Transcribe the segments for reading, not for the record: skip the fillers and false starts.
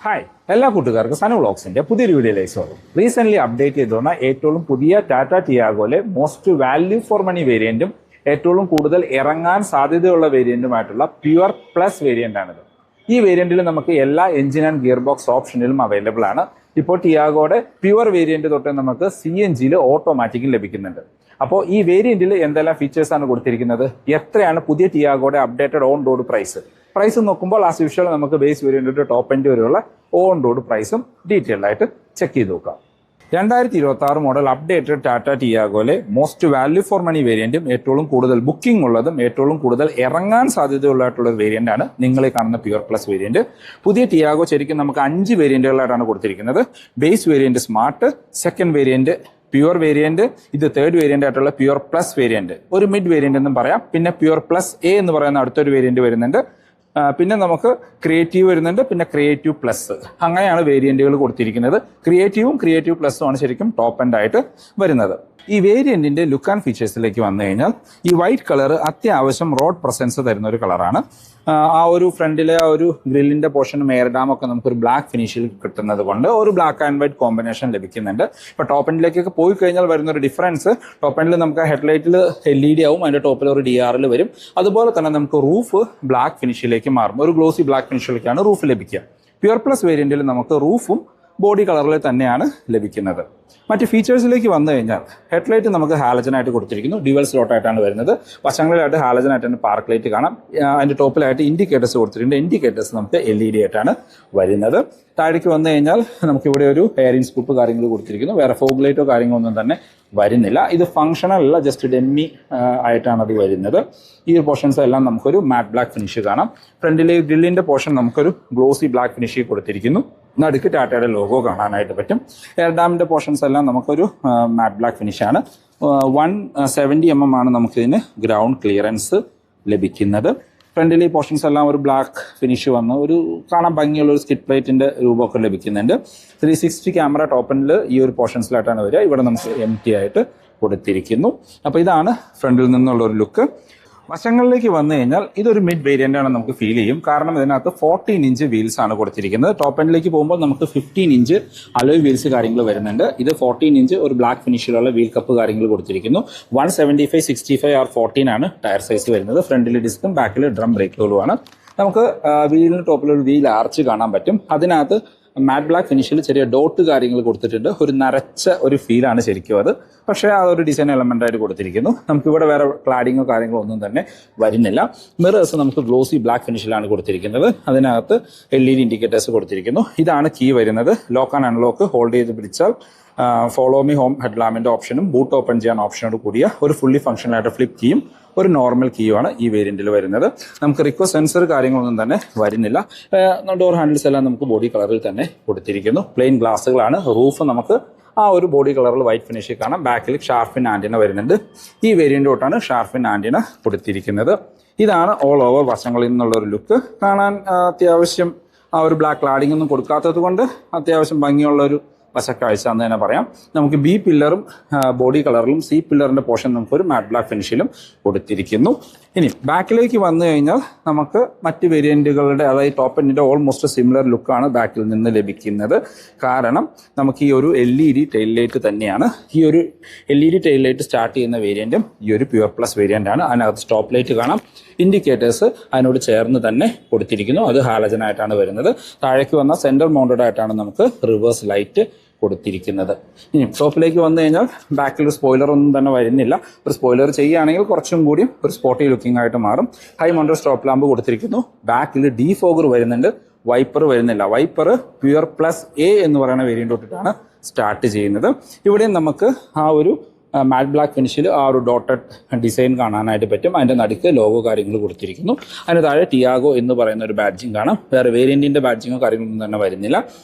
Hi എല്ലാ കൂട്ടുകാർക്കും സനു വ്ളോഗ്സിന്റെ പുതിയൊരു വീഡിയോയിലേക്ക് സ്വാഗതം. റീസെന്റ് അപ്ഡേറ്റ് ചെയ്തുവന്ന ഏറ്റവും പുതിയ ടാറ്റ ടിയാഗോയിലെ മോസ്റ്റ് വാല്യൂ ഫോർ മണി വേരിയന്റും ഏറ്റവും കൂടുതൽ ഇറങ്ങാൻ സാധ്യതയുള്ള വേരിയന്റുമായിട്ടുള്ള പ്യുവർ പ്ലസ് വേരിയന്റ് ആണിത്. ഈ വേരിയന്റിൽ നമുക്ക് എല്ലാ എഞ്ചിൻ ആൻഡ് ഗിയർ ബോക്സ് ഓപ്ഷനിലും അവൈലബിൾ ആണ്. ഇപ്പോൾ ടിയാഗോയുടെ പ്യുവർ വേരിയന്റ് തൊട്ട് നമുക്ക് CNGയിൽ ഓട്ടോമാറ്റിക്കും ലഭിക്കുന്നുണ്ട്. അപ്പോൾ ഈ വേരിയന്റിൽ എന്തെല്ലാം ഫീച്ചേഴ്സ് ആണ് കൊടുത്തിരിക്കുന്നത്, എത്രയാണ് പുതിയ ടിയാഗോയുടെ അപ്ഡേറ്റഡ് ഓൺ റോഡ് പ്രൈസ് നോക്കുമ്പോൾ ആസ് യൂഷ്വൽ നമുക്ക് ബേസ് വേരിയന്റ് ടോപ്പ് എൻഡ് വരെയുള്ള ഓൺ റോഡ് പ്രൈസും ഡീറ്റെയിൽഡ് ആയിട്ട് ചെക്ക് ചെയ്ത് നോക്കാം. 2026 മോഡൽ അപ്ഡേറ്റഡ് ടാറ്റ ടിയാഗോയിലെ മോസ്റ്റ് വാല്യൂ ഫോർ മണി വേരിയന്റും ഏറ്റവും കൂടുതൽ ബുക്കിംഗ് ഉള്ളതും ഏറ്റവും കൂടുതൽ ഇറങ്ങാൻ സാധ്യതയുള്ളതായിട്ടുള്ള വേരിയന്റ് ആണ് നിങ്ങൾ കാണുന്ന പ്യുവർ പ്ലസ് വേരിയന്റ്. പുതിയ ടിയാഗോ ശരിക്കും നമുക്ക് 5 വേരിയന്റുകളായിട്ടാണ് കൊടുത്തിരിക്കുന്നത്. Base variant smart, second variant pure variant, ഇത് തേർഡ് വേരിയന്റ് ആയിട്ടുള്ള പ്യുവർ പ്ലസ് വേരിയന്റ്, ഒരു മിഡ് വേരിയന്റ് എന്നും പറയാം. പിന്നെ പ്യുവർ പ്ലസ് എ എന്ന് പറയുന്ന അടുത്തൊരു വേരിയന്റ് വരുന്നുണ്ട്. പിന്നെ നമുക്ക് ക്രിയേറ്റീവ് വരുന്നുണ്ട്, പിന്നെ ക്രിയേറ്റീവ് പ്ലസ്, അങ്ങനെയാണ് വേരിയന്റുകൾ കൊടുത്തിരിക്കുന്നത്. ക്രിയേറ്റീവ് പ്ലസും ആണ് ശരിക്കും ടോപ്പ് എൻഡ് ആയിട്ട് വരുന്നത്. ഈ വേരിയന്റിന്റെ ലുക്ക് ആൻഡ് ഫീച്ചേഴ്സിലേക്ക് വന്നു കഴിഞ്ഞാൽ ഈ വൈറ്റ് കളർ അത്യാവശ്യം റോഡ് പ്രസൻസ് തരുന്ന ഒരു കളറാണ്. ആ ഒരു ഫ്രണ്ടിലെ ആ ഒരു ഗ്രില്ലിന്റെ പോർഷനും എയർ ഡാം ഒക്കെ നമുക്കൊരു ബ്ലാക്ക് ഫിനിഷിൽ കിട്ടുന്നത് കൊണ്ട് ഒരു ബ്ലാക്ക് ആൻഡ് വൈറ്റ് കോമ്പിനേഷൻ ലഭിക്കുന്നുണ്ട്. ഇപ്പൊ ടോപ്പ് എൻഡിലേക്കൊക്കെ പോയി കഴിഞ്ഞാൽ വരുന്ന ഒരു ഡിഫറൻസ്, ടോപ്പ് എൻഡിൽ നമുക്ക് ഹെഡ്ലൈറ്റിൽ LED ആവും, അതിന്റെ ടോപ്പിൽ ഒരു DRL വരും. അതുപോലെ തന്നെ നമുക്ക് റൂഫ് ബ്ലാക്ക് ഫിനിഷിലേക്ക് മാറും, ഒരു ഗ്ലോസി ബ്ലാക്ക് ഫിനിഷിലേക്കാണ് റൂഫ് ലഭിക്കുക. പ്യുവർ പ്ലസ് വേരിയന്റിൽ നമുക്ക് റൂഫും ബോഡി കളറിൽ തന്നെയാണ് ലഭിക്കുന്നത്. മറ്റ് ഫീച്ചേഴ്സിലേക്ക് വന്നു കഴിഞ്ഞാൽ ഹെഡ്ലൈറ്റ് നമുക്ക് ഹാലജനായിട്ട് കൊടുത്തിരിക്കുന്നു, ഡ്യുവൽ സ്ലോട്ട് ആയിട്ടാണ് വരുന്നത്. വശങ്ങളിലായിട്ട് ഹാലജനായിട്ടാണ് പാർക്ക് ലൈറ്റ് കാണാം. അതിന്റെ ടോപ്പിലായിട്ട് ഇൻഡിക്കേറ്റേഴ്സ് കൊടുത്തിട്ടുണ്ട്. ഇൻഡിക്കേറ്റേഴ്സ് നമുക്ക് LED ആയിട്ടാണ് വരുന്നത്. താഴേക്ക് വന്നു കഴിഞ്ഞാൽ നമുക്കിവിടെ ഒരു എയറിംഗ് സ്കൂപ്പ് കാര്യങ്ങൾ കൊടുത്തിരിക്കുന്നു. വേറെ ഫോഗ് ലൈറ്റോ കാര്യങ്ങളൊന്നും തന്നെ വരുന്നില്ല. ഇത് ഫംഗ്ഷണൽ അല്ല, ജസ്റ്റ് ഡെമ്മി ആയിട്ടാണ് അത് വരുന്നത്. ഈ ഒരു പോർഷൻസ് എല്ലാം നമുക്കൊരു മാറ്റ് ബ്ലാക്ക് ഫിനിഷ് കാണാം. ഫ്രണ്ടിലെ ഗ്രില്ലിന്റെ പോർഷൻ നമുക്കൊരു ഗ്ലോസി ബ്ലാക്ക് ഫിനിഷ് കൊടുത്തിരിക്കുന്നു. നടുക്ക് ടാറ്റയുടെ ലോഗോ കാണാനായിട്ട് പറ്റും. എയർ ഡാമിന്റെ പോർഷൻസ് എല്ലാം നമുക്കൊരു മാറ്റ് ബ്ലാക്ക് ഫിനിഷാണ്. 170 mm ആണ് നമുക്കിതിന് ഗ്രൗണ്ട് ക്ലിയറൻസ് ലഭിക്കുന്നത്. ഫ്രണ്ടിലെ പോർഷൻസ് എല്ലാം ഒരു ബ്ലാക്ക് ഫിനിഷ് വന്ന് ഒരു കാണാൻ ഭംഗിയുള്ള ഒരു സ്കിഡ് പ്ലേറ്റിന്റെ രൂപമൊക്കെ ലഭിക്കുന്നുണ്ട്. 360 ക്യാമറ ടോപ്പ് എൻഡിൽ ഈ ഒരു പോർഷൻസിലായിട്ടാണ് വരിക. ഇവിടെ നമുക്ക് empty ആയിട്ട് കൊടുത്തിരിക്കുന്നു. അപ്പോൾ ഇതാണ് ഫ്രണ്ടിൽ നിന്നുള്ള ഒരു ലുക്ക്. വശങ്ങളിലേക്ക് വന്നു കഴിഞ്ഞാൽ ഇതൊരു മിഡ് വേരിയന്റ് ആണ് നമുക്ക് ഫീൽ ചെയ്യും. കാരണം ഇതിനകത്ത് 14 ഇഞ്ച് വീൽസ് ആണ് കൊടുത്തിരിക്കുന്നത്. ടോപ്പ് എൻഡിലേക്ക് പോകുമ്പോൾ നമുക്ക് 15 ഇഞ്ച് അലോയ് വീൽസ് കാര്യങ്ങൾ വരുന്നുണ്ട്. ഇത് 14 ഇഞ്ച് ഒരു ബ്ലാക്ക് ഫിനിഷിലുള്ള വീൽ കപ്പ് കാര്യങ്ങൾ കൊടുത്തിരിക്കുന്നു. 175, 65 R14 ആണ് ടയർ സൈസ് വരുന്നത്. ഫ്രണ്ടിൽ ഡിസ്കും ബാക്കിൽ ഡ്രം ബ്രേക്കുകളുമാണ്. നമുക്ക് വീലിന് ടോപ്പിൽ ഒരു വീൽ ആർച്ച് കാണാൻ പറ്റും. അതിനകത്ത് മാറ്റ് ബ്ലാക്ക് ഫിനിഷിൽ ചെറിയ ഡോട്ട് കാര്യങ്ങൾ കൊടുത്തിട്ടുണ്ട്. ഒരു നരച്ച ഒരു ഫീലാണ് ശരിക്കും അത്, പക്ഷേ അതൊരു ഡിസൈൻ എലമെന്റ് ആയിട്ട് കൊടുത്തിരിക്കുന്നു. നമുക്കിവിടെ വേറെ ക്ലാഡിങ്ങോ കാര്യങ്ങളോ ഒന്നും തന്നെ വരുന്നില്ല. മിറേഴ്സ് നമുക്ക് ഗ്ലോസി ബ്ലാക്ക് ഫിനിഷിലാണ് കൊടുത്തിരിക്കുന്നത്. അതിനകത്ത് LED ഇൻഡിക്കേറ്റേഴ്സ് കൊടുത്തിരിക്കുന്നു. ഇതാണ് കീ വരുന്നത്. ലോക്ക് ആൻഡ് അൺലോക്ക് ഹോൾഡ് ചെയ്ത് പിടിച്ചാൽ ഫോളോ മീ ഹോം ഹെഡ്ലാമ്പിന്റെ ഓപ്ഷനും ബൂട്ട് ഓപ്പൺ ചെയ്യാൻ ഓപ്ഷനോട് കൂടിയ ഒരു ഫുള്ളി ഫംഗ്ഷണൽ ആയിട്ട് ഫ്ലിപ്പ് കീയും ഒരു നോർമൽ കീയുമാണ് ഈ വേരിയന്റിൽ വരുന്നത്. നമുക്ക് റിക്വസ്റ്റ് സെൻസർ കാര്യങ്ങളൊന്നും തന്നെ വരുന്നില്ല. ഡോർ ഹാൻഡിൽസ് എല്ലാം നമുക്ക് ബോഡി കളറിൽ തന്നെ കൊടുത്തിരിക്കുന്നു. പ്ലെയിൻ ഗ്ലാസുകളാണ്. റൂഫ് നമുക്ക് ആ ഒരു ബോഡി കളറിൽ വൈറ്റ് ഫിനിഷിൽ കാണാം. ബാക്കിൽ ഷാർഫിൻ ആന്റിന വരുന്നുണ്ട്. ഈ വേരിയന്റ് തൊട്ടാണ് ഷാർഫിൻ ആന്റിന കൊടുത്തിരിക്കുന്നത്. ഇതാണ് ഓൾ ഓവർ വശങ്ങളിൽ നിന്നുള്ള ഒരു ലുക്ക്. കാണാൻ അത്യാവശ്യം ആ ഒരു ബ്ലാക്ക് ക്ലാഡിംഗ് ഒന്നും കൊടുക്കാത്തത് കൊണ്ട് അത്യാവശ്യം ഭംഗിയുള്ള ഒരു വശക്കാഴ്ച എന്ന് തന്നെ പറയാം. നമുക്ക് B പില്ലറും ബോഡി കളറിലും C പില്ലറിന്റെ പോർഷൻ നമുക്കൊരു മാറ്റ് ബ്ലാക്ക് ഫിനിഷിലും കൊടുത്തിരിക്കുന്നു. ഇനി ബാക്കിലേക്ക് വന്നു കഴിഞ്ഞാൽ നമുക്ക് മറ്റ് വേരിയന്റുകളുടെ, അതായത് ടോപ്പ് എൻഡിന്റെ ഓൾമോസ്റ്റ് സിമിലർ ലുക്കാണ് ബാക്കിൽ നിന്ന് ലഭിക്കുന്നത്. കാരണം നമുക്ക് ഈ ഒരു LED ടെയിൽ ലൈറ്റ് തന്നെയാണ്. ഈ ഒരു LED ടെയിൽ ലൈറ്റ് സ്റ്റാർട്ട് ചെയ്യുന്ന വേരിയന്റും ഈ ഒരു പ്യുവർ പ്ലസ് വേരിയന്റ് ആണ്. അതിനകത്ത് സ്റ്റോപ്പ് ലൈറ്റ് കാണാം. ഇൻഡിക്കേറ്റേഴ്സ് അതിനോട് ചേർന്ന് തന്നെ കൊടുത്തിരിക്കുന്നു. അത് ഹാലജനായിട്ടാണ് വരുന്നത്. താഴേക്ക് വന്ന സെന്റർ മൗണ്ടഡ് ആയിട്ടാണ് നമുക്ക് റിവേഴ്സ് ലൈറ്റ് കൊടുത്തിരിക്കുന്നത്. ഇനി ടോപ്പിലേക്ക് വന്നു കഴിഞ്ഞാൽ ബാക്കിൽ ഒരു സ്പോയിലർ ഒന്നും തന്നെ വരുന്നില്ല. ഒരു സ്പോയിലർ ചെയ്യുകയാണെങ്കിൽ കുറച്ചും കൂടി ഒരു സ്പോട്ടി ലുക്കിംഗ് ആയിട്ട് മാറും. ഹൈ മൗണ്ടഡ് സ്റ്റോപ്പ് ലാമ്പ് കൊടുത്തിരിക്കുന്നു. ബാക്കിൽ ഡീഫോഗർ വരുന്നുണ്ട്. വൈപ്പർ വരുന്നില്ല. വൈപ്പർ പ്യുവർ പ്ലസ് A എന്ന് പറയുന്ന വേരിയന്റ് തൊട്ടിട്ടാണ് സ്റ്റാർട്ട് ചെയ്യുന്നത്. ഇവിടെയും നമുക്ക് ആ ഒരു മാറ്റ് ബ്ലാക്ക് ഫിനിഷിൽ ആ ഒരു ഡോട്ടഡ് ഡിസൈൻ കാണാനായിട്ട് പറ്റും. അതിന്റെ നടുക്ക് ലോഗോ കാര്യങ്ങൾ കൊടുത്തിരിക്കുന്നു. അതിന് താഴെ ടിയാഗോ എന്ന് പറയുന്ന ഒരു ബാഡ്ജിങ് കാണാം. വേറെ വേരിയന്റിന്റെ ബാഡ്ജിങ്ങോ കാര്യങ്ങളൊന്നും തന്നെ വരുന്നില്ല.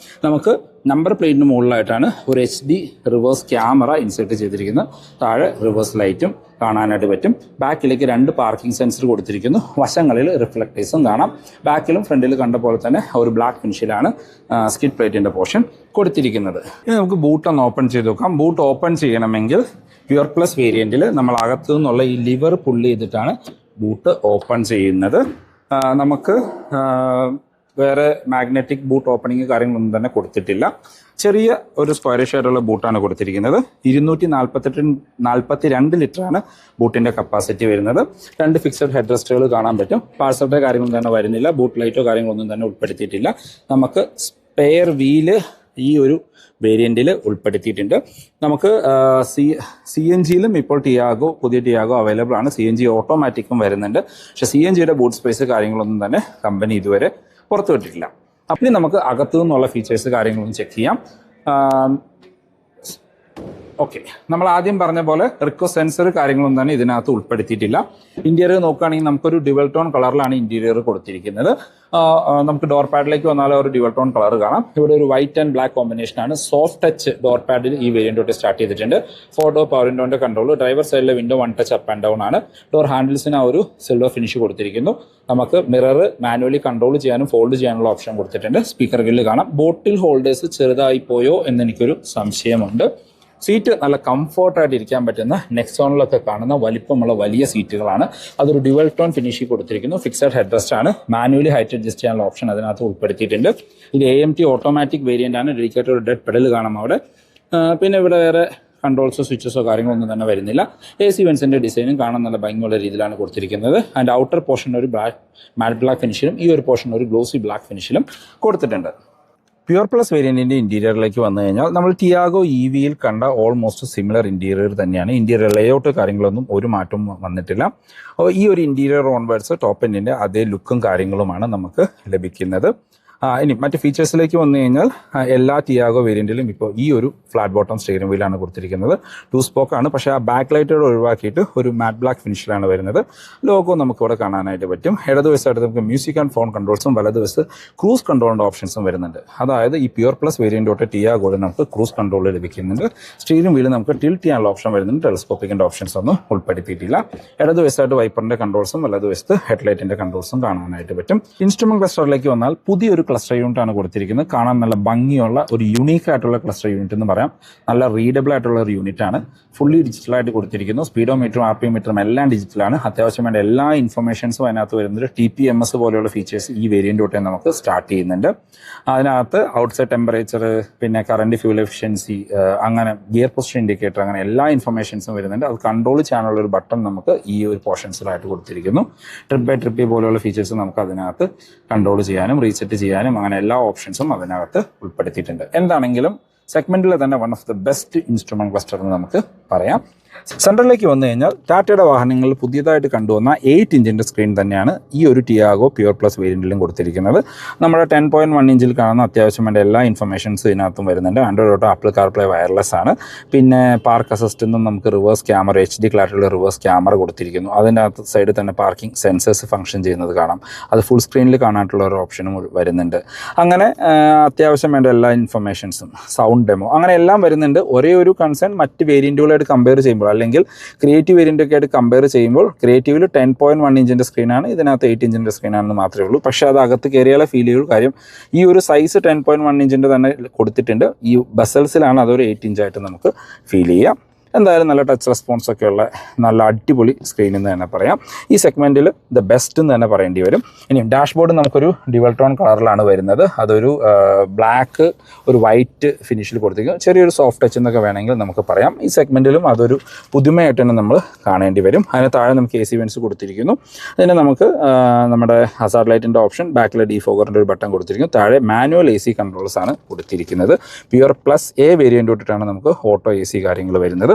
നമുക്ക് നമ്പർ പ്ലേറ്റിന് മുകളിലായിട്ടാണ് ഒരു HD റിവേഴ്സ് ക്യാമറ ഇൻസേർട്ട് ചെയ്തിരിക്കുന്നത്. താഴെ റിവേഴ്സ് ലൈറ്റും കാണാനായിട്ട് പറ്റും. ബാക്കിലേക്ക് 2 പാർക്കിംഗ് സെൻസർ കൊടുത്തിരിക്കുന്നു. വശങ്ങളിൽ റിഫ്ലക്ടേഴ്സും കാണാം. ബാക്കിലും ഫ്രണ്ടിൽ കണ്ട പോലെ തന്നെ ഒരു ബ്ലാക്ക് ഫിനിഷിലാണ് സ്കിഡ് പ്ലേറ്റിന്റെ പോർഷൻ കൊടുത്തിരിക്കുന്നത്. ഇനി നമുക്ക് ബൂട്ട് ഒന്ന് ഓപ്പൺ ചെയ്ത് നോക്കാം. ബൂട്ട് ഓപ്പൺ ചെയ്യണമെങ്കിൽ പ്യുവർ പ്ലസ് വേരിയന്റിൽ നമ്മൾ അകത്തു നിന്നുള്ള ഈ ലിവർ പുള്ളി ചെയ്തിട്ടാണ് ബൂട്ട് ഓപ്പൺ ചെയ്യുന്നത്. നമുക്ക് വേറെ മാഗ്നറ്റിക് ബൂട്ട് ഓപ്പണിങ് കാര്യങ്ങളൊന്നും തന്നെ കൊടുത്തിട്ടില്ല. ചെറിയ ഒരു സ്ക്വയറിഷ് ആയിട്ടുള്ള ബൂട്ടാണ് കൊടുത്തിരിക്കുന്നത്. 242 ലിറ്ററാണ് ബൂട്ടിന്റെ കപ്പാസിറ്റി വരുന്നത്. 2 ഫിക്സഡ് ഹെഡ് റെസ്റ്റുകൾ കാണാൻ പറ്റും. പാഴ്സലിന്റെ കാര്യങ്ങളൊന്നും തന്നെ വരുന്നില്ല. ബൂട്ട് ലൈറ്റോ കാര്യങ്ങളൊന്നും തന്നെ ഉൾപ്പെടുത്തിയിട്ടില്ല. നമുക്ക് സ്പെയർ വീല് ഈ ഒരു വേരിയന്റിൽ ഉൾപ്പെടുത്തിയിട്ടുണ്ട്. നമുക്ക് CNGയിലും ഇപ്പോൾ പുതിയ ടിയാഗോ അവൈലബിൾ ആണ്. CNG ഓട്ടോമാറ്റിക്കും വരുന്നുണ്ട്. പക്ഷെ CNGയുടെ ബൂട്ട് സ്പേസ് കാര്യങ്ങളൊന്നും തന്നെ കമ്പനി ഇതുവരെ പുറത്തുവിട്ടിട്ടില്ല. അപ്പം നമുക്ക് അകത്തു നിന്നുള്ള ഫീച്ചേഴ്സ് കാര്യങ്ങളൊന്നും ചെക്ക് ചെയ്യാം. ഓക്കെ, നമ്മൾ ആദ്യം പറഞ്ഞ പോലെ റിക്കോ സെൻസർ കാര്യങ്ങളൊന്നും തന്നെ ഇതിനകത്ത് ഉൾപ്പെടുത്തിയിട്ടില്ല. ഇന്റീരിയർ നോക്കുകയാണെങ്കിൽ നമുക്കൊരു ഡ്യുവൽ ടോൺ കളറിലാണ് ഇന്റീരിയർ കൊടുത്തിരിക്കുന്നത്. നമുക്ക് ഡോർ പാഡിലേക്ക് വന്നാൽ ഒരു ഡ്യുവൽ ടോൺ കളർ കാണാം. ഇവിടെ ഒരു വൈറ്റ് ആൻഡ് ബ്ലാക്ക് കോമ്പിനേഷൻ ആണ്. സോഫ്റ്റ് ടച്ച് ഡോർ പാഡിൽ ഈ വേരിയന്റ് തൊട്ട് സ്റ്റാർട്ട് ചെയ്തിട്ടുണ്ട്. 4 ഡോർ പവർ വിൻഡോന്റെ കൺട്രോൾ. ഡ്രൈവർ സൈഡിലെ window 1 touch up and down ആണ്. ഡോർ ഹാൻഡിൽസിന് ഒരു സിൽവർ ഫിനിഷ് കൊടുത്തിരിക്കുന്നു. നമുക്ക് മിറർ മാനുവലി കൺട്രോൾ ചെയ്യാനും ഫോൾഡ് ചെയ്യാനുള്ള ഓപ്ഷൻ കൊടുത്തിട്ടുണ്ട്. സ്പീക്കർ ഗ്രില്ല് കാണാം. ബോട്ടിൽ ഹോൾഡേഴ്സ് ചെറുതായി പോയോ എന്നെനിക്കൊരു സംശയമുണ്ട്. സീറ്റ് നല്ല കംഫോർട്ടായിട്ട് ഇരിക്കാൻ പറ്റുന്ന നെക്സോണിലൊക്കെ കാണുന്ന വലിപ്പമുള്ള വലിയ സീറ്റുകളാണ്. അതൊരു ഡ്യുവൽ ടോൺ ഫിനിഷിൽ കൊടുത്തിരിക്കുന്നു. ഫിക്സഡ് ഹെഡ് റെസ്റ്റ് ആണ്. മാനുവലി ഹൈറ്റ് അഡ്ജസ്റ്റ് ചെയ്യാനുള്ള ഓപ്ഷൻ അതിനകത്ത് ഉൾപ്പെടുത്തിയിട്ടുണ്ട്. ഇത് AMT ഓട്ടോമാറ്റിക് വേരിയന്റ് ആണ്. ഡെഡിക്കേറ്റഡ് ഒരു ഡെഡ് പെഡൽ കാണാം അവിടെ. പിന്നെ ഇവിടെ വേറെ കൺട്രോൾസോ സ്വിച്ചസോ കാര്യങ്ങളൊന്നും തന്നെ വരുന്നില്ല. AC വെൻസിന്റെ ഡിസൈനും കാണാൻ നല്ല ഭംഗിയുള്ള രീതിയിലാണ് കൊടുത്തിരിക്കുന്നത്. ആൻഡ് ഔട്ടർ പോർഷൻ ഒരു മാറ്റ് ബ്ലാക്ക് ഫിനിഷിലും ഈ ഒരു പോർഷൻ ഒരു ഗ്ലോസി ബ്ലാക്ക് ഫിനിഷിലും കൊടുത്തിട്ടുണ്ട്. പ്യുർ പ്ലസ് വേരിയന്റിന്റെ ഇന്റീരിയറിലേക്ക് വന്നു കഴിഞ്ഞാൽ നമ്മൾ ടിയാഗോ EVയിൽ കണ്ട ഓൾമോസ്റ്റ് സിമിലർ ഇന്റീരിയർ തന്നെയാണ്. ഇന്റീരിയർ ലേഔട്ട് കാര്യങ്ങളൊന്നും ഒരു മാറ്റവും വന്നിട്ടില്ല. ഈ ഒരു ഇന്റീരിയർ ഓൺവേർഡ്സ് ടോപ്പ് എൻഡിന്റെ അതേ ലുക്കും കാര്യങ്ങളുമാണ് നമുക്ക് ലഭിക്കുന്നത്. ഇനി മറ്റ് ഫീച്ചേഴ്സിലേക്ക് വന്നു കഴിഞ്ഞാൽ എല്ലാ ടിയാഗോ വേരിയന്റിലും ഇപ്പോൾ ഈ ഒരു ഫ്ലാറ്റ് ബോട്ടം സ്റ്റിയറിംഗ് വീലാണ് കൊടുത്തിരിക്കുന്നത്. 2 സ്പോക്കാണ്. പക്ഷേ ആ ബാക്ക് ലൈറ്റോട് ഒഴിവാക്കിയിട്ട് ഒരു മാറ്റ് ബ്ലാക്ക് ഫിനിഷിലാണ് വരുന്നത്. ലോഗോ നമുക്ക് ഇവിടെ കാണാനായിട്ട് പറ്റും. ഇടതുവശമായിട്ട് നമുക്ക് മ്യൂസിക് ആൻഡ് ഫോൺ കൺട്രോൾസും വലതുവശത്ത് ക്രൂസ് കൺട്രോളിന്റെ ഓപ്ഷൻസും വരുന്നുണ്ട്. അതായത് ഈ പ്യുർ പ്ലസ് വേരിയന്റ് തൊട്ട് ടിയാഗോയിൽ നമുക്ക് ക്രൂസ് കൺട്രോൾ ലഭിക്കുന്നുണ്ട്. സ്റ്റിയറിംഗ് വീല് നമുക്ക് ടിൽറ്റ് ചെയ്യാനുള്ള ഓപ്ഷൻ വരുന്നുണ്ട്. ടെലിസ്കോപ്പിക്കിന്റെ ഓപ്ഷൻസ് ഒന്നും ഉൾപ്പെടുത്തിയിട്ടില്ല. ഇടതുവശമായിട്ട് വൈപ്പറിന്റെ കൺട്രോൾസും വലതുവശത്ത് ഹെഡ്ലൈറ്റിന്റെ കൺട്രോൾസും കാണാനായിട്ട് പറ്റും. ഇൻസ്ട്രുമെന്റ് ക്ലസ്റ്ററിലേക്ക് വന്നാൽ പുതിയൊരു ക്ലസ്റ്റർ യൂണിറ്റ് ആണ് കൊടുത്തിരിക്കുന്നത്. കാണാൻ നല്ല ഭംഗിയുള്ള ഒരു യുണീക്ക് ആയിട്ടുള്ള ക്ലസ്റ്റർ യൂണിറ്റ് എന്ന് പറയാം. നല്ല റീഡബിൾ ആയിട്ടുള്ള ഒരു യൂണിറ്റ് ആണ്. ഫുള്ളി ഡിജിറ്റലായിട്ട് കൊടുത്തിരിക്കുന്നു. സ്പീഡോമീറ്ററും RPM എല്ലാം ഡിജിറ്റലാണ്. അത്യാവശ്യം വേണ്ട എല്ലാ ഇൻഫർമേഷൻസും അതിനകത്ത് വരുന്നുണ്ട്. TPMS പോലെയുള്ള ഫീച്ചേഴ്സ് ഈ വേരിയന്റ് തൊട്ടേ നമുക്ക് സ്റ്റാർട്ട് ചെയ്യുന്നുണ്ട്. അതിനകത്ത് ഔട്ട്സൈഡ് ടെമ്പറേച്ചർ, പിന്നെ കറന്റ് ഫ്യൂൽ എഫിഷ്യൻസി, അങ്ങനെ ഗിയർ പൊസിഷൻ ഇൻഡിക്കേറ്റർ, അങ്ങനെ എല്ലാ ഇൻഫർമേഷൻസും വരുന്നുണ്ട്. അത് കൺട്രോൾ ചെയ്യാനുള്ള ഒരു ബട്ടൺ നമുക്ക് ഈ ഒരു പോർഷൻസിലായിട്ട് കൊടുത്തിരിക്കുന്നു. ട്രിപ്പ് ബൈ ട്രിപ്പ് പോലെയുള്ള ഫീച്ചേഴ്സ് നമുക്ക് അതിനകത്ത് കൺട്രോൾ ചെയ്യാനും റീസെറ്റ് ചെയ്യാനും അങ്ങനെ എല്ലാ ഓപ്ഷൻസും അതിനകത്ത് ഉൾപ്പെടുത്തിയിട്ടുണ്ട്. എന്താണെങ്കിലും സെഗ്മെന്റിലെ തന്നെ one of the best instrument cluster എന്ന് നമുക്ക് പറയാം. സെൻട്രലിലേക്ക് വന്നു കഴിഞ്ഞാൽ ടാറ്റയുടെ വാഹനങ്ങളിൽ പുതിയതായിട്ട് കണ്ടുവന്ന 8 ഇഞ്ചിന്റെ സ്ക്രീൻ തന്നെയാണ് ഈ ഒരു ടിയാഗോ പ്യുർ പ്ലസ് വേരിയന്റിലും കൊടുത്തിരിക്കുന്നത്. നമ്മുടെ 10.1 ഇഞ്ചിൽ കാണുന്ന അത്യാവശ്യം വേണ്ട എല്ലാ ഇൻഫർമേഷൻസ് ഇതിനകത്തും വരുന്നുണ്ട്. Android auto, Apple CarPlay wireless ആണ്. പിന്നെ പാർക്ക് അസിസ്റ്റന്റും നമുക്ക് റിവേഴ്സ് ക്യാമറ, HD ക്ലാരിറ്റിയുള്ള റിവേഴ്സ് ക്യാമറ കൊടുത്തിരിക്കുന്നു. അതിൻ്റെ അകത്ത് സൈഡിൽ തന്നെ പാർക്കിംഗ് സെൻസേഴ്സ് ഫംഗ്ഷൻ ചെയ്യുന്നത് കാണാം. അത് ഫുൾ സ്ക്രീനിൽ കാണാനായിട്ടുള്ള ഒരു ഓപ്ഷനും വരുന്നുണ്ട്. അങ്ങനെ അത്യാവശ്യം വേണ്ട എല്ലാ ഇൻഫർമേഷൻസും, സൗണ്ട് ഡെമോ, അങ്ങനെ എല്ലാം വരുന്നുണ്ട്. ഒരേ ഒരു കൺസേൺ മറ്റ് വേരിയന്റുകളായിട്ട് കമ്പയർ ചെയ്യുമ്പോൾ, അല്ലെങ്കിൽ ക്രിയേറ്റീവ് വേരിയന്റ് ഒക്കെ ആയിട്ട് കമ്പയർ ചെയ്യുമ്പോൾ ക്രിയേറ്റീവിൽ 10.1 ഇഞ്ചിന്റെ സ്ക്രീനാണ്, ഇതിനകത്ത് 8 ഇഞ്ചിന്റെ സ്ക്രീനാണെന്ന് മാത്രമേ ഉള്ളൂ. പക്ഷേ അത് അകത്ത് കയറിയാലെ ഫീൽ ചെയ്യുള്ളൂ. കാര്യം ഈ ഒരു സൈസ് 10.1 ഇഞ്ചിന്റെ തന്നെ കൊടുത്തിട്ടുണ്ട്. ഈ ബസൽസിലാണ് അതൊരു 8 ഇഞ്ചായിട്ട് നമുക്ക് ഫീൽ ചെയ്യാം. എന്തായാലും നല്ല ടച്ച് റെസ്പോൺസ് ഒക്കെയുള്ള നല്ല അടിപൊളി സ്ക്രീൻ എന്ന് തന്നെ പറയാം. ഈ സെഗ്മെന്റിൽ ദ ബെസ്റ്റ് എന്ന് തന്നെ പറയേണ്ടി വരും. ഇനി ഡാഷ്ബോർഡ് നമുക്കൊരു ഡ്യുവൽ ടോൺ കളറിലാണ് വരുന്നത്. അതൊരു ബ്ലാക്ക്, ഒരു വൈറ്റ് ഫിനിഷിൽ കൊടുത്തിരിക്കും. ചെറിയൊരു സോഫ്റ്റ് ടച്ച് എന്നൊക്കെ വേണമെങ്കിൽ നമുക്ക് പറയാം. ഈ സെഗ്മെന്റിലും അതൊരു പുതുമയായിട്ട് തന്നെ നമ്മൾ കാണേണ്ടി വരും. അതിന് താഴെ നമുക്ക് AC വെൻസ് കൊടുത്തിരിക്കുന്നു. അതിന് നമുക്ക് നമ്മുടെ ഹസാർഡ് ലൈറ്റിൻ്റെ ഓപ്ഷൻ, ബാക്കിലെ ഡീഫോഗറിൻ്റെ ഒരു ബട്ടൺ കൊടുത്തിരിക്കുന്നു. താഴെ മാനുവൽ AC കൺട്രോൾസ് ആണ് കൊടുത്തിരിക്കുന്നത്. പ്യുർ പ്ലസ് A വേരിയൻ്റ് തൊട്ടിട്ടാണ് നമുക്ക് ഓട്ടോ AC കാര്യങ്ങൾ വരുന്നത്.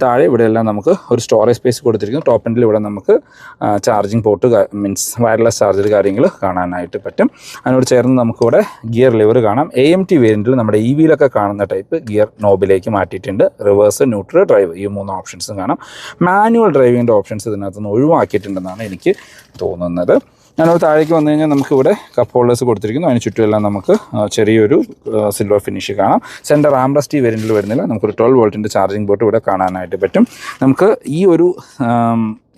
താഴെ ഇവിടെയെല്ലാം നമുക്ക് ഒരു സ്റ്റോറേജ് സ്പേസ് കൊടുത്തിരിക്കുന്നു. ടോപ്പ് എൻഡിൽ ഇവിടെ നമുക്ക് charging port, means wireless charger കാര്യങ്ങൾ കാണാനായിട്ട് പറ്റും. അതിനോട് ചേർന്ന് നമുക്കിവിടെ ഗിയർ ലിവർ കാണാം. AMT വേരിയൻറ്റിൽ നമ്മുടെ EVയിലൊക്കെ കാണുന്ന ടൈപ്പ് ഗിയർ നോബിലേക്ക് മാറ്റിയിട്ടുണ്ട്. റിവേഴ്സ്, ന്യൂട്രൽ, ഡ്രൈവ്, ഈ 3 ഓപ്ഷൻസും കാണാം. മാനുവൽ ഡ്രൈവിങ്ങിൻ്റെ ഓപ്ഷൻസ് ഇതിനകത്തുനിന്ന് ഒഴിവാക്കിയിട്ടുണ്ടെന്നാണ് എനിക്ക് തോന്നുന്നത്. ഞാനത് താഴേക്ക് വന്നു കഴിഞ്ഞാൽ നമുക്കിവിടെ കപ്പ് ഹോൾഡേഴ്സ് കൊടുത്തിരിക്കുന്നു. അതിന് ചുറ്റുമെല്ലാം നമുക്ക് ചെറിയൊരു സിൽവർ ഫിനിഷ് കാണാം. സെൻറ്റർ ആംറസ്റ്റ് ഈ വേരിയൻറ്റിൽ വരുന്നില്ല. നമുക്കൊരു 12 വോൾട്ടിൻ്റെ ചാർജിങ് പോർട്ട് ഇവിടെ കാണാനായിട്ട് പറ്റും. നമുക്ക് ഈ ഒരു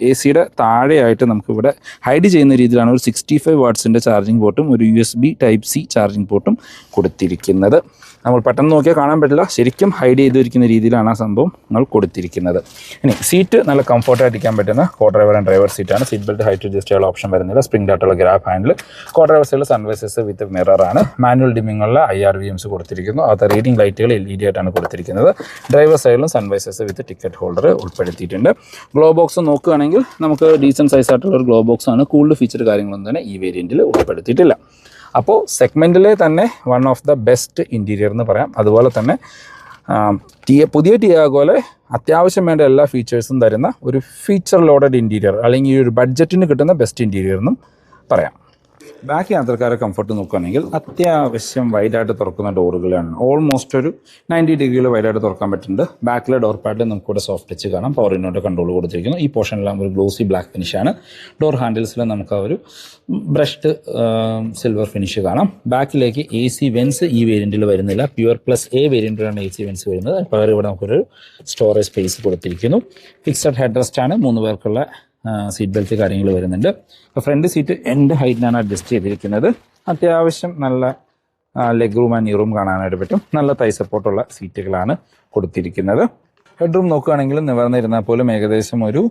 എ സിയുടെ താഴെയായിട്ട് നമുക്കിവിടെ ഹൈഡ് ചെയ്യുന്ന രീതിയിലാണ് ഒരു 65 വാട്ട്സിൻ്റെ ചാർജിങ് പോർട്ടും ഒരു USB Type-C ചാർജിങ് പോർട്ടും കൊടുത്തിരിക്കുന്നത്. നമ്മൾ പെട്ടെന്ന് നോക്കിയാൽ കാണാൻ പറ്റില്ല, ശരിക്കും ഹൈഡ് ചെയ്തിരിക്കുന്ന രീതിയിലാണ് ആ സംഭവം നമ്മൾ കൊടുത്തിരിക്കുന്നത്. ഇനി സീറ്റ് നല്ല കംഫർട്ടായിട്ടിരിക്കാൻ പറ്റുന്ന കോ ഡ്രൈവർ ആൻഡ് ഡ്രൈവർ സീറ്റാണ്. സീറ്റ് ബെൽറ്റ് ഹൈറ്റ് അഡ്ജസ്റ്റ് ചെയ്യാനുള്ള ഓപ്ഷൻ വരുന്നില്ല. സ്പ്രിംഗ് ആയിട്ടുള്ള ഗ്രാബ് ഹാൻഡിൽ, കോ ഡ്രൈവർ സൈഡിൽ സൺവൈസേഴ്സ് വിത്ത് മിററാണ്. മാനുവൽ ഡിമ്മിങ്ങുള്ള IRVMs കൊടുത്തിരിക്കുന്നു. അത് റീഡിംഗ് ലൈറ്റുകൾ LED ആയിട്ടാണ് കൊടുത്തിരിക്കുന്നത്. ഡ്രൈവർ സൈഡിലും സൺവൈസേഴ്സ് വിത്ത് ടിക്കറ്റ് ഹോൾഡർ ഉൾപ്പെടുത്തിയിട്ടുണ്ട്. ഗ്ലോ ബോക്സ് നോക്കുകയാണെങ്കിൽ നമുക്ക് ഡീസൻറ്റ് സൈസ് ആയിട്ടുള്ള ഒരു ഗ്ലോ ബോക്സ് ആണ്. കൂടുതൽ ഫീച്ചർ കാര്യങ്ങളൊന്നും തന്നെ ഈ വേരിയൻറ്റിൽ ഉൾപ്പെടുത്തിയിട്ടില്ല. അപ്പോൾ സെഗ്മെൻറ്റിലെ തന്നെ one of the best interior എന്ന് പറയാം. അതുപോലെ തന്നെ പുതിയ ടിയാഗോയിലെ അത്യാവശ്യം വേണ്ട എല്ലാ ഫീച്ചേഴ്സും തരുന്ന ഒരു ഫീച്ചർ ലോഡഡ് ഇൻറ്റീരിയർ, അല്ലെങ്കിൽ ഈ ഒരു ബഡ്ജറ്റിന് കിട്ടുന്ന ബെസ്റ്റ് ഇൻറ്റീരിയർ എന്നും പറയാം. ബാക്ക് യാത്രക്കാരെ കംഫർട്ട് നോക്കുകയാണെങ്കിൽ അത്യാവശ്യം വൈഡായിട്ട് തുറക്കുന്ന ഡോറുകളാണ്. ഓൾമോസ്റ്റ് ഒരു 90 ഡിഗ്രിയിൽ വൈഡായിട്ട് തുറക്കാൻ പറ്റുന്നുണ്ട്. ബാക്കിലെ ഡോർ പാഡിൽ നമുക്കിവിടെ സോഫ്റ്റ് ടച്ച് കാണാം. പവർ ഇൻവെർട്ടർ കൺട്രോൾ കൊടുത്തിരിക്കുന്നു. ഈ പോർഷനെല്ലാം ഒരു ഗ്ലോസി ബ്ലാക്ക് ഫിനിഷാണ്. ഡോർ ഹാൻഡിൽസിൽ നമുക്ക് ഒരു ബ്രഷ്ഡ് സിൽവർ ഫിനിഷ് കാണാം. ബാക്കിലേക്ക് AC വെൻസ് ഈ വേരിയൻറ്റിൽ വരുന്നില്ല. Pure plus A വേരിയൻറ്റിലാണ് AC vents വരുന്നത്. പകരം ഇവിടെ നമുക്കൊരു സ്റ്റോറേജ് സ്പേസ് കൊടുത്തിരിക്കുന്നു. ഫിക്സഡ് ഹെഡ് റെസ്റ്റ് ആണ്. 3 പേർക്കുള്ള സീറ്റ് ബെൽറ്റ് കാര്യങ്ങൾ വരുന്നുണ്ട്. അപ്പോൾ ഫ്രണ്ട് സീറ്റ് എൻ്റെ ഹൈറ്റിനാണ് അഡ്ജസ്റ്റ് ചെയ്തിരിക്കുന്നത്. അത്യാവശ്യം നല്ല ലെഗ് റൂം ആൻഡ് നീ റൂം കാണാനായിട്ട് പറ്റും. നല്ല തൈ സപ്പോർട്ടുള്ള സീറ്റുകളാണ് കൊടുത്തിരിക്കുന്നത്. ഹെഡ് റൂം നോക്കുകയാണെങ്കിൽ നിവർന്നിരുന്നാൽ പോലും ഏകദേശം ഒരു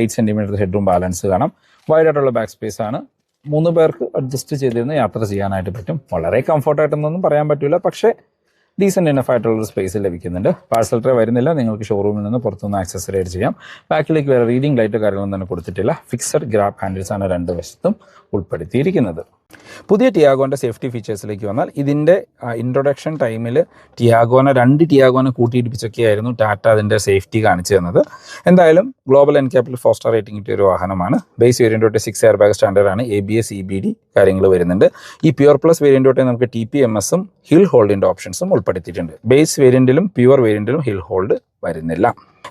8 സെൻറ്റിമീറ്റർ ഹെഡ് റൂം ബാലൻസ് കാണാം. വൈഡായിട്ടുള്ള ബാക്ക് സ്പേസ് ആണ്. 3 പേർക്ക് അഡ്ജസ്റ്റ് ചെയ്തിരുന്ന് യാത്ര ചെയ്യാനായിട്ട് പറ്റും. വളരെ കംഫർട്ടായിട്ടൊന്നും പറയാൻ പറ്റില്ല, പക്ഷേ ഡീസൻറ്റ് ഇനഫ് ആയിട്ടുള്ളൊരു സ്പേസ് ലഭിക്കുന്നുണ്ട്. പാർസൽ ട്രേ വരുന്നില്ല. നിങ്ങൾക്ക് ഷോറൂമിൽ നിന്ന് പുറത്തുനിന്ന് ആക്സസറൈഡ് ചെയ്യാം. ബാക്കിലേക്ക് വേറെ റീഡിംഗ് ലൈറ്റോ കാര്യങ്ങളൊന്നും തന്നെ കൊടുത്തിട്ടില്ല. ഫിക്സഡ് ഗ്രാബ് ഹാൻഡിൽസ് ആണ് 2 വശത്തും ഉൾപ്പെടുത്തിയിരിക്കുന്നത്. പുതിയ ടിയാഗോൻ്റെ സേഫ്റ്റി ഫീച്ചേഴ്സിലേക്ക് വന്നാൽ ഇതിൻ്റെ ഇൻട്രൊഡക്ഷൻ ടൈമിൽ രണ്ട് ടിയാഗോനെ കൂട്ടിയിടിപ്പിച്ചൊക്കെയായിരുന്നു ടാറ്റ അതിൻ്റെ സേഫ്റ്റി കാണിച്ചു തന്നത്. എന്തായാലും ഗ്ലോബൽ എൻക്യാപ്പിൽ 4 സ്റ്റാർ റേറ്റിംഗ് കിട്ടിയ ഒരു വാഹനമാണ്. ബേസ് വേരിയൻ്റ് തൊട്ട് 6 എയർ ബാഗ് സ്റ്റാൻഡേർഡാണ്. ABS EBD കാര്യങ്ങൾ വരുന്നുണ്ട്. ഈ പ്യുവർ പ്ലസ് വേരിയൻ്റ് തൊട്ട് നമുക്ക് TPMS-ഉം ഹിൽ ഹോൾഡിൻ്റെ ഓപ്ഷൻസും ഉൾപ്പെടുത്തിയിട്ടുണ്ട്. ബേസ് വേരിയൻറ്റിലും പ്യുവർ വേരിയൻറ്റിലും ഹിൽ ഹോൾഡ് വരുന്നില്ല.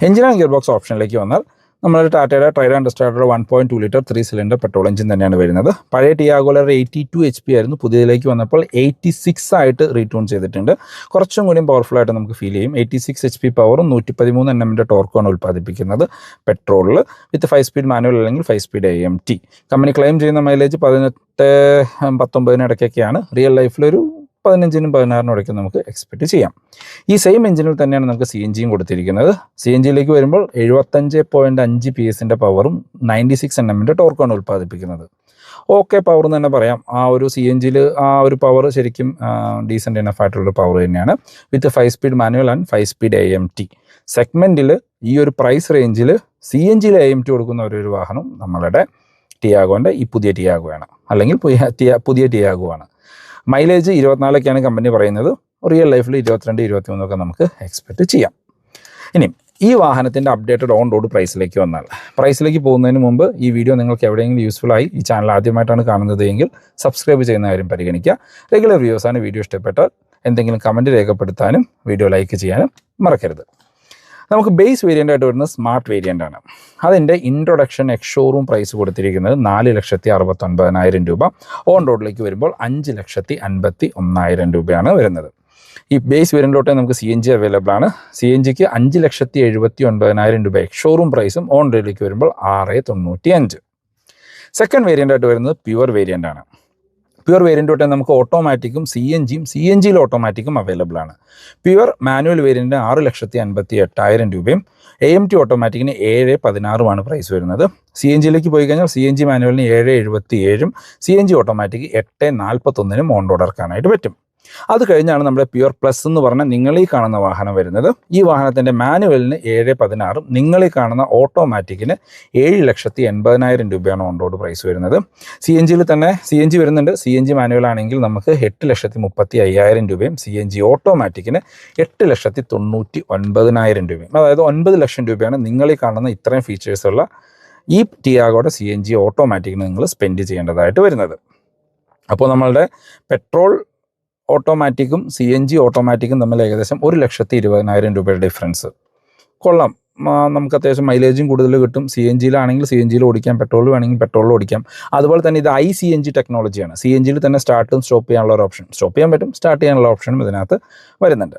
എഞ്ചിൻ ആൻഡ് ഗിയർ ബോക്സ് ഓപ്ഷനിലേക്ക് വന്നാൽ നമ്മുടെ ടാറ്റയുടെ tried and starter 1.2 litre 3 cylinder petrol engine തന്നെയാണ് വരുന്നത്. പഴയ ടിയാഗോയുടെ 82 HP ആയിരുന്നു. പുതിയതിലേക്ക് വന്നപ്പോൾ 86 ആയിട്ട് റീട്യൂൺ ചെയ്തിട്ടുണ്ട്. കുറച്ചും കൂടിയും പവർഫുൾ ആയിട്ട് നമുക്ക് ഫീൽ ചെയ്യും. 86 HP പവറും 113 Nm ടോർക്കുമാണ് ഉൽപ്പാദിപ്പിക്കുന്നത് പെട്രോളിൽ. വിത്ത് 5 സ്പീഡ് മാനുവൽ അല്ലെങ്കിൽ 5 സ്പീഡ് AMT. കമ്പനി ക്ലെയിം ചെയ്യുന്ന മൈലേജ് 18-19 ഇടയ്ക്കൊക്കെയാണ്. റിയൽ ലൈഫിലൊരു 15-നും 16-നും ഇടയ്ക്ക് നമുക്ക് എക്സ്പെക്റ്റ് ചെയ്യാം. ഈ സെയിം എഞ്ചിനിൽ തന്നെയാണ് നമുക്ക് CNGയും കൊടുത്തിരിക്കുന്നത്. CNGയിലേക്ക് വരുമ്പോൾ 75.5 PS പവറും 96 Nm ടോർക്കാണ് ഉൽപ്പാദിപ്പിക്കുന്നത്. ഓക്കെ പവർ എന്ന് തന്നെ പറയാം. ആ ഒരു CNGയിൽ ആ ഒരു പവർ ശരിക്കും ഡീസൻറ്റ് ഇനഫ് ആയിട്ടുള്ള പവർ തന്നെയാണ്. With 5 speed manual and 5 speed AMT. സെഗ്മെൻറ്റിൽ ഈ ഒരു പ്രൈസ് റേഞ്ചിൽ CNGയിൽ AMT കൊടുക്കുന്ന ഒരു വാഹനം നമ്മളുടെ ടിയാഗോൻ്റെ ഈ പുതിയ ടിയാഗോയാണ്, അല്ലെങ്കിൽ പുതിയ ടിയാഗോ ആണ്. മൈലേജ് 24 കമ്പനി പറയുന്നത്. റിയൽ ലൈഫിൽ 22-23 ഒക്കെ നമുക്ക് എക്സ്പെക്റ്റ് ചെയ്യാം. ഇനി ഈ വാഹനത്തിൻ്റെ അപ്ഡേറ്റഡ് ഓൺ റോഡ് പ്രൈസിലേക്ക് വന്നാൽ, പ്രൈസിലേക്ക് പോകുന്നതിന് മുമ്പ് ഈ വീഡിയോ നിങ്ങൾക്ക് എവിടെയെങ്കിലും യൂസ്ഫുൾ ആയി ഈ ചാനൽ ആദ്യമായിട്ടാണ് കാണുന്നത് എങ്കിൽ സബ്സ്ക്രൈബ് ചെയ്യുന്ന കാര്യം പരിഗണിക്കുക. റെഗുലർ വ്യൂസാണ്. വീഡിയോ ഇഷ്ടപ്പെട്ടാൽ എന്തെങ്കിലും കമൻറ്റ് രേഖപ്പെടുത്താനും വീഡിയോ ലൈക്ക് ചെയ്യാനും മറക്കരുത്. നമുക്ക് ബേസ് വേരിയൻ്റ് ആയിട്ട് വരുന്നത് സ്മാർട്ട് വേരിയൻ്റ് ആണ്. അതിൻ്റെ ഇൻട്രൊഡക്ഷൻ എക്സ് ഷോറൂം പ്രൈസ് കൊടുത്തിരിക്കുന്നത് 4,69,000 രൂപ. ഓൺ റോഡിലേക്ക് വരുമ്പോൾ 5,51,000 രൂപയാണ് വരുന്നത്. ഈ ബേസ് വേരിയൻറ്റിലോട്ട് നമുക്ക് CNG അവൈലബിൾ ആണ്. CNGക്ക് 5,79,000 രൂപ എക്സ് ഷോറൂം പ്രൈസും ഓൺ റോഡിലേക്ക് വരുമ്പോൾ 6,95,000. സെക്കൻഡ് വേരിയൻ്റ് ആയിട്ട് വരുന്നത് പ്യുവർ വേരിയൻ്റ് ആണ്. പ്യുവർ വേരിയൻ്റ് തൊട്ട് നമുക്ക് ഓട്ടോമാറ്റിക്കും CNGയിൽ ഓട്ടോമാറ്റിക്കും അവൈലബിൾ ആണ്. പ്യുവർ മാനുവൽ വേരിയൻറ്റിന് 6,58,000 രൂപയും AMT ഓട്ടോമാറ്റിക്കിന് 7,16 പ്രൈസ് വരുന്നത്. CNGയിലേക്ക് പോയി കഴിഞ്ഞാൽ CNG മാനുവലിന് 7,77 CNG ഓട്ടോമാറ്റിക് 8,41 ഓൺ റോഡ് ഇറക്കാനായിട്ട് പറ്റും. അത് കഴിഞ്ഞാണ് നമ്മുടെ പ്യുവർ പ്ലസ് എന്ന് പറഞ്ഞാൽ നിങ്ങളീ കാണുന്ന വാഹനം വരുന്നത്. ഈ വാഹനത്തിൻ്റെ മാനുവലിന് 7,16 നിങ്ങളീ കാണുന്ന ഓട്ടോമാറ്റിക്കിന് 7,80,000 രൂപയാണ് ഓൺ റോഡ് പ്രൈസ് വരുന്നത്. CNGയിൽ തന്നെ CNG വരുന്നുണ്ട്. CNG മാനുവൽ ആണെങ്കിൽ നമുക്ക് 8,35,000 രൂപയും CNG ഓട്ടോമാറ്റിക്കിന് 8,99,000 രൂപയും. അതായത് 9 ലക്ഷം രൂപയാണ് നിങ്ങളീ കാണുന്ന ഇത്രയും ഫീച്ചേഴ്സുള്ള ഈ ടിയാഗോയുടെ CNG ഓട്ടോമാറ്റിക്കിന് നിങ്ങൾ സ്പെൻഡ് ചെയ്യേണ്ടതായിട്ട് വരുന്നത്. അപ്പോൾ നമ്മളുടെ പെട്രോൾ ഓട്ടോമാറ്റിക്കും CNG ഓട്ടോമാറ്റിക്കും തമ്മിൽ ഏകദേശം 1,20,000 രൂപയുടെ ഡിഫറൻസ്. കൊള്ളാം. നമുക്ക് അത്യാവശ്യം മൈലേജും കൂടുതൽ കിട്ടും. CNGയിലാണെങ്കിൽ CNGയിൽ ഓടിക്കാം, പെട്രോളിൽ വേണമെങ്കിൽ പെട്രോളിൽ ഓടിക്കാം. അതുപോലെ തന്നെ ഇത് ICNG ടെക്നോളജിയാണ്. CNGയിൽ തന്നെ സ്റ്റാർട്ടും സ്റ്റോപ്പ് ചെയ്യാനുള്ള ഒരു ഓപ്ഷൻ, സ്റ്റോപ്പ് ചെയ്യാൻ പറ്റും, സ്റ്റാർട്ട് ചെയ്യാനുള്ള ഓപ്ഷനും ഇതിനകത്ത് വരുന്നുണ്ട്.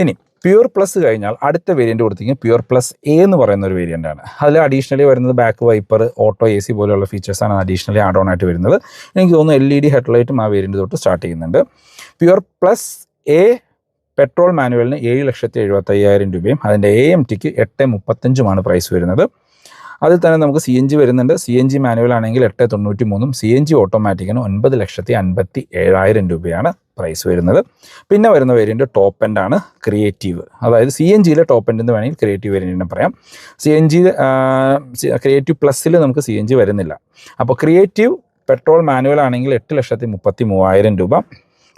ഇനി പ്യുർ പ്ലസ് കഴിഞ്ഞാൽ അടുത്ത വേരിയൻറ്റ് കൊടുത്തിരിക്കുന്നത് പ്യുർ പ്ലസ് എ എന്ന് പറയുന്ന ഒരു വേരിയൻ്റ് ആണ്. അതിൽ അഡീഷണലി വരുന്നത് ബാക്ക് വൈപ്പർ, ഓട്ടോ AC പോലെയുള്ള ഫീച്ചേഴ്സാണ് അഡീഷണലി ആഡ് ഓൺ ആയിട്ട് വരുന്നത്. എനിക്ക് തോന്നുന്നു LED ഹെഡ്ലൈറ്റും ആ വേരിയൻറ്റ് തൊട്ട് സ്റ്റാർട്ട് ചെയ്യുന്നുണ്ട്. പ്യുർ പ്ലസ് എ പെട്രോൾ മാനുവലിന് 7,75,000 രൂപയും അതിൻ്റെ AMTക്ക് 8,35 പ്രൈസ് വരുന്നത്. അതിൽ തന്നെ നമുക്ക് CNG വരുന്നുണ്ട്. CNG മാനുവൽ ആണെങ്കിൽ 8,93, CNG ഓട്ടോമാറ്റിക്കിന് 9,57,000 രൂപയാണ് പ്രൈസ് വരുന്നത്. പിന്നെ വരുന്ന വേരിയൻറ്റ് ടോപ്പ് എൻഡ് ആണ്, ക്രിയേറ്റീവ്. അതായത് CNGയിലെ ടോപ്പ് എൻഡ് എന്ന് വേണമെങ്കിൽ ക്രിയേറ്റീവ് വേരിയൻറ്റിനെ പറയാം. ക്രിയേറ്റീവ് പ്ലസ്സിൽ നമുക്ക് CNG വരുന്നില്ല. അപ്പോൾ ക്രിയേറ്റീവ് പെട്രോൾ മാനുവൽ ആണെങ്കിൽ 8,33,000 രൂപ.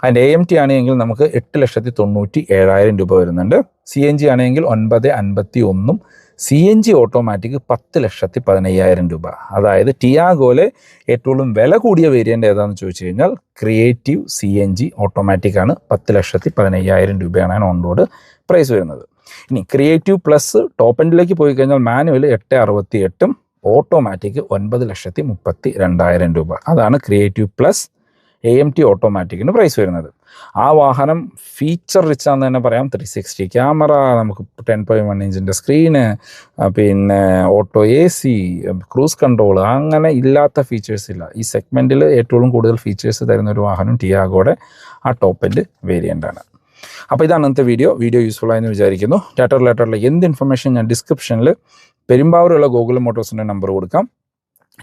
അതിൻ്റെ AMT ആണെങ്കിൽ നമുക്ക് 8,97,000 രൂപ വരുന്നുണ്ട്. CNG ആണെങ്കിൽ 9,51, CNG ഓട്ടോമാറ്റിക് 10,15,000 രൂപ. അതായത് ടിയാഗോയിലെ ഏറ്റവും വില കൂടിയ വേരിയൻ്റ് ഏതാണെന്ന് ചോദിച്ചു കഴിഞ്ഞാൽ ക്രിയേറ്റീവ് CNG ഓട്ടോമാറ്റിക് ആണ്. 10,15,000 രൂപയാണ് ഓൺ റോഡ് പ്രൈസ് വരുന്നത്. ഇനി ക്രിയേറ്റീവ് പ്ലസ് ടോപ്പ് എൻഡിലേക്ക് പോയി കഴിഞ്ഞാൽ മാനുവൽ 8,68, ഓട്ടോമാറ്റിക് 9,32,000 രൂപ. അതാണ് ക്രിയേറ്റീവ് പ്ലസ് AMT ഓട്ടോമാറ്റിക്കിന് പ്രൈസ് വരുന്നത്. ആ വാഹനം ഫീച്ചർ റിച്ച് ആണെന്ന് തന്നെ പറയാം. 360 ക്യാമറ, നമുക്ക് 10.1 ഇഞ്ചിൻ്റെ സ്ക്രീന്, പിന്നെ ഓട്ടോ AC, ക്രൂസ് കൺട്രോൾ, അങ്ങനെ ഇല്ലാത്ത ഫീച്ചേഴ്സ് ഇല്ല. ഈ സെഗ്മെൻറ്റിൽ ഏറ്റവും കൂടുതൽ ഫീച്ചേഴ്സ് തരുന്ന ഒരു വാഹനം ടിയാഗോയുടെ ആ ടോപ്പ് എൻഡ് വേരിയൻ്റ് ആണ്. അപ്പോൾ ഇതാണ് ഇന്നത്തെ വീഡിയോ യൂസ്ഫുൾ ആയെന്ന് വിചാരിക്കുന്നു. ടാറ്റ റിലേറ്റഡുള്ള എന്ത് ഇൻഫർമേഷൻ ഞാൻ ഡിസ്ക്രിപ്ഷനിൽ പെരുമ്പാവൂരുള്ള ഗൂഗിൾ മോട്ടോഴ്സിൻ്റെ നമ്പർ കൊടുക്കാം.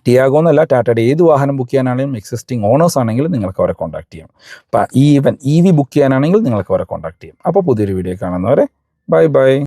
ടിയാഗോ എന്നല്ല, ടാറ്റയുടെ ഏത് വാഹനം ബുക്ക് ചെയ്യാനാണെങ്കിലും എക്സിസ്റ്റിംഗ് ഓണേഴ്സ് ആണെങ്കിൽ നിങ്ങൾക്ക് അവരെ കോൺടാക്ട് ചെയ്യാം. EV ബുക്ക് ചെയ്യാനാണെങ്കിൽ നിങ്ങൾക്ക് അവരെ കോൺടാക്ട് ചെയ്യാം. അപ്പോൾ പുതിയൊരു വീഡിയോ കാണുന്നവരെ ബൈ.